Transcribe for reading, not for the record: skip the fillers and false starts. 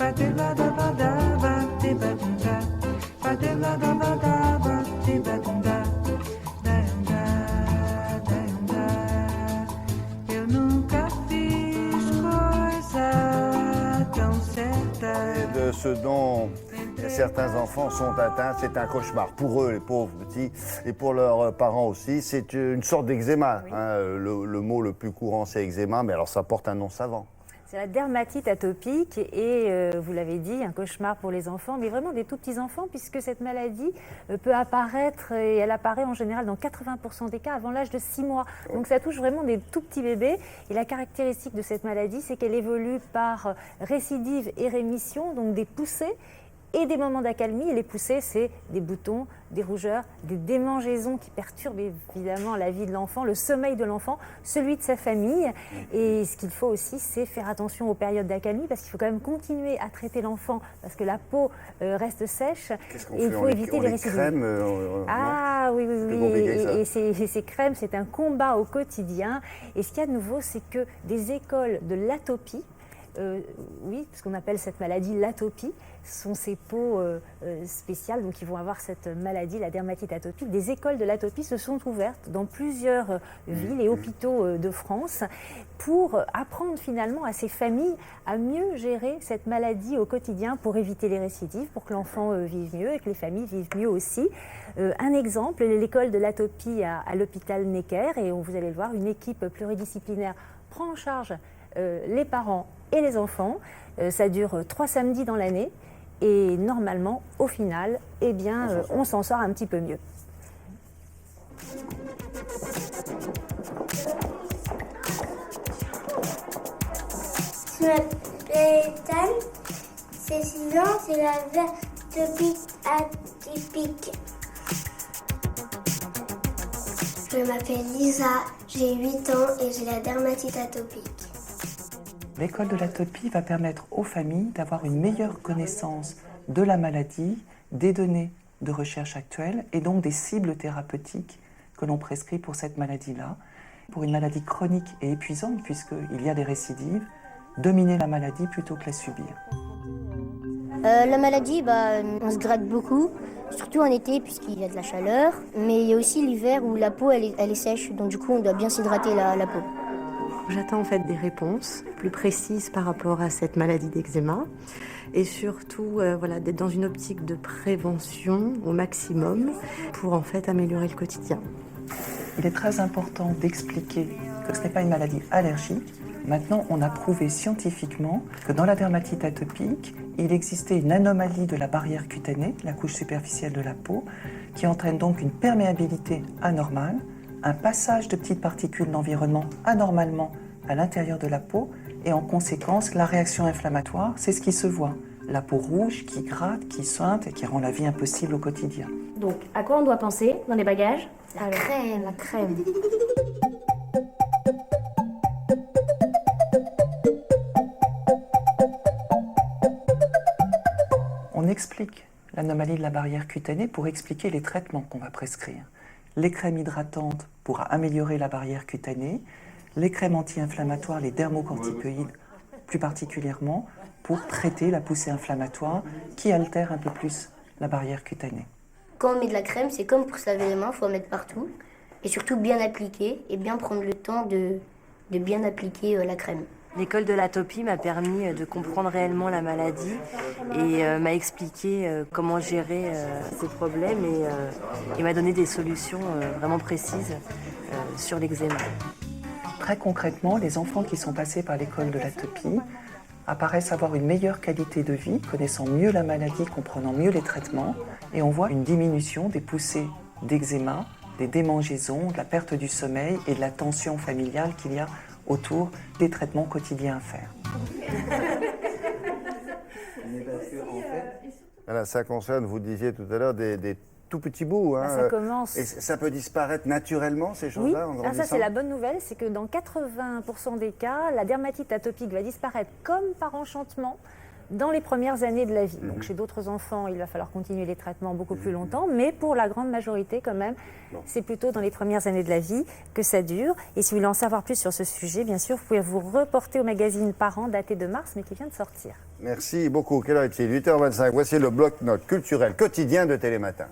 Eu nunca fiz coisa tão certa. Et de ce dont certains enfants sont atteints, c'est un cauchemar pour eux, les pauvres petits, et pour leurs parents aussi. C'est une sorte d'eczéma. Oui. Hein. Le mot le plus courant, c'est eczéma, mais alors ça porte un nom savant. C'est la dermatite atopique et, vous l'avez dit, un cauchemar pour les enfants, mais vraiment des tout petits enfants, puisque cette maladie peut apparaître, et elle apparaît en général dans 80% des cas avant l'âge de 6 mois. Donc ça touche vraiment des tout petits bébés. Et la caractéristique de cette maladie, c'est qu'elle évolue par récidive et rémission, donc des poussées et des moments d'accalmie. Et les poussées, c'est des boutons, des rougeurs, des démangeaisons qui perturbent évidemment la vie de l'enfant, le sommeil de l'enfant, celui de sa famille. Et ce qu'il faut aussi, c'est faire attention aux périodes d'accalmie, parce qu'il faut quand même continuer à traiter l'enfant, parce que la peau reste sèche. Qu'est-ce qu'on Et il fait? faut éviter les récidives. Crème, Ah oui, oui, plus oui. compliqué que ça. Et ces crèmes, c'est un combat au quotidien. Et ce qu'il y a de nouveau, c'est que des écoles de l'atopie, oui, ce qu'on appelle cette maladie l'atopie, sont ces peaux spéciales, donc ils vont avoir cette maladie, la dermatite atopique. Des écoles de l'atopie se sont ouvertes dans plusieurs villes et hôpitaux de France pour apprendre finalement à ces familles à mieux gérer cette maladie au quotidien pour éviter les récidives, pour que l'enfant vive mieux et que les familles vivent mieux aussi. Un exemple, l'école de l'atopie à l'hôpital Necker, et vous allez le voir, une équipe pluridisciplinaire prend en charge les parents et les enfants. Ça dure 3 samedis dans l'année et normalement, au final, eh bien, on s'en sort un petit peu mieux. Je m'appelle Ethan, c'est 6 ans, c'est la dermatite atypique. Je m'appelle Lisa, j'ai 8 ans et j'ai la dermatite atopique. L'école de l'atopie va permettre aux familles d'avoir une meilleure connaissance de la maladie, des données de recherche actuelles et donc des cibles thérapeutiques que l'on prescrit pour cette maladie-là. Pour une maladie chronique et épuisante, puisqu'il y a des récidives, dominer la maladie plutôt que la subir. La maladie, on se gratte beaucoup, surtout en été puisqu'il y a de la chaleur. Mais il y a aussi l'hiver où la peau elle est sèche, donc du coup on doit bien s'hydrater la peau. J'attends en fait des réponses plus précises par rapport à cette maladie d'eczéma et surtout d'être dans une optique de prévention au maximum pour en fait améliorer le quotidien. Il est très important d'expliquer que ce n'est pas une maladie allergique. Maintenant, on a prouvé scientifiquement que dans la dermatite atopique, il existait une anomalie de la barrière cutanée, la couche superficielle de la peau, qui entraîne donc une perméabilité anormale, un passage de petites particules d'environnement anormalement à l'intérieur de la peau et en conséquence, la réaction inflammatoire, c'est ce qui se voit. La peau rouge qui gratte, qui suinte et qui rend la vie impossible au quotidien. Donc, à quoi on doit penser dans les bagages? La crème. On explique l'anomalie de la barrière cutanée pour expliquer les traitements qu'on va prescrire. Les crèmes hydratantes pour améliorer la barrière cutanée, les crèmes anti-inflammatoires, les dermocorticoïdes plus particulièrement, pour traiter la poussée inflammatoire qui altère un peu plus la barrière cutanée. Quand on met de la crème, c'est comme pour se laver les mains, il faut en mettre partout. Et surtout bien appliquer et bien prendre le temps de bien appliquer la crème. L'école de l'atopie m'a permis de comprendre réellement la maladie et m'a expliqué comment gérer ces problèmes et m'a donné des solutions vraiment précises sur l'eczéma. Très concrètement, les enfants qui sont passés par l'école de l'atopie apparaissent avoir une meilleure qualité de vie, connaissant mieux la maladie, comprenant mieux les traitements, et on voit une diminution des poussées d'eczéma, des démangeaisons, de la perte du sommeil et de la tension familiale qu'il y a autour des traitements quotidiens à faire. Voilà, ça concerne, vous disiez tout à l'heure, des tout petits bouts. Hein. Ça commence. Et ça peut disparaître naturellement, ces choses-là, en Oui, grandissant? ça c'est la bonne nouvelle, c'est que dans 80% des cas, la dermatite atopique va disparaître comme par enchantement dans les premières années de la vie. Donc chez d'autres enfants, il va falloir continuer les traitements beaucoup plus longtemps, mais pour la grande majorité quand même, c'est plutôt dans les premières années de la vie que ça dure. Et si vous voulez en savoir plus sur ce sujet, bien sûr, vous pouvez vous reporter au magazine Parents daté de mars, mais qui vient de sortir. Merci beaucoup. Quelle heure est-il? 8h25. Voici le bloc-notes culturel quotidien de Télématin.